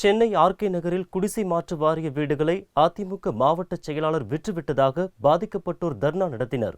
Chennai RK நகரில் குடிசை மாற்று வாரிய வீடுகளை அதிமுக மாவட்ட செயலாளர் விற்றுவிட்டதாக பாதிக்கப்பட்டோர் தர்ணா நடத்தினர்.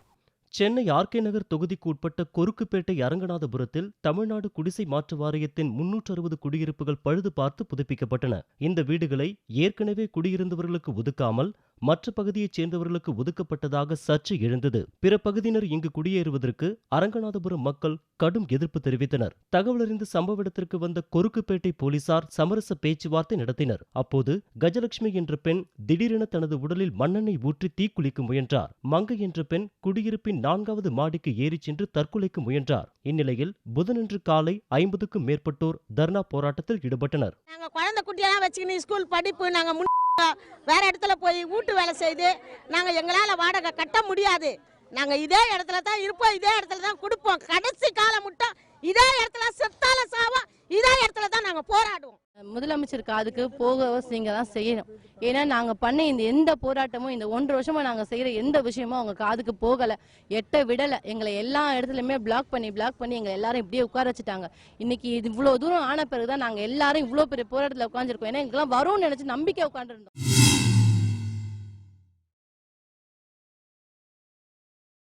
சென்னை ஆர்கே நகர் தொகுதிக்கு உட்பட்ட கொருக்குப்பேட்டை அரங்கநாதபுரத்தில் தமிழ்நாடு குடிசை மாற்று வாரியத்தின் 360 குடியிருப்புகள் பழுது பார்த்து புதுப்பிக்கப்பட்டன. இந்த வீடுகளை ஏற்கனவே குடியிருந்தவர்களுக்கு ஒதுக்காமல் மற்ற பகுதியைச் சேர்ந்தவர்களுக்கு ஒதுக்கப்பட்டதாக சர்ச்சை எழுந்தது. பிற பகுதியினர் இங்கு குடியேறுவதற்கு அரங்கநாதபுரம் மக்கள் கடும் எதிர்ப்பு தெரிவித்தனர். தகவலறிந்து சம்பவ இடத்திற்கு வந்த கொருக்குப்பேட்டை போலீசார் சமரச பேச்சுவார்த்தை நடத்தினர். அப்போது கஜலட்சுமி என்ற பெண் திடீரென தனது உடலில் மண்ணெண்ணெய் ஊற்றி தீக்குளிக்க முயன்றார். மங்கை என்ற பெண் குடியிருப்பின் 4வது மாடிக்கு ஏறிச் சென்று தற்கொலைக்கு முயன்றார். இந்நிலையில் புதனன்று காலை 50க்கும் மேற்பட்டோர் தர்ணா போராட்டத்தில் ஈடுபட்டனர். நாங்க குழந்தை குட்டியெல்லாம் வச்சுக்கின்னு ஸ்கூல் படிப்பு நாங்க வேற இடத்துல போய் வீட்டு வேலை செய்து நாங்க எங்களால வாடகை கட்ட முடியாது. நாங்க இதே இடத்துல தான் இருப்போம், இதே இடத்துல தான் கொடுப்போம். கடைசி காலம் மட்டும் இதே இடத்துல செத்தால சாவா இதே இடத்துல தான் நாங்க போராடுவோம். முதலமைச்சருக்கு அதுக்கு போக நீங்க தான் செய்யணும். ஏன்னா நாங்க பண்ண இந்த எந்த போராட்டமும் இந்த 1.5 வருஷமா நாங்க செய்யற எந்த விஷயமும் அவங்க காதுக்கு போகல, எட்ட விடல. எங்களை எல்லா இடத்துலயுமே பிளாக் பண்ணி எங்களை எல்லாரும் இப்படியே உட்கார வச்சுட்டாங்க. இன்னைக்கு இது இவ்வளவு தூரம் ஆன பிறகுதான் நாங்க எல்லாரும் இவ்வளவு பெரிய போராட்டத்துல உட்காந்துருக்கோம். ஏன்னா எங்களுக்கு வரும்னு நினைச்சு நம்பிக்கை உட்காந்துருந்தோம்.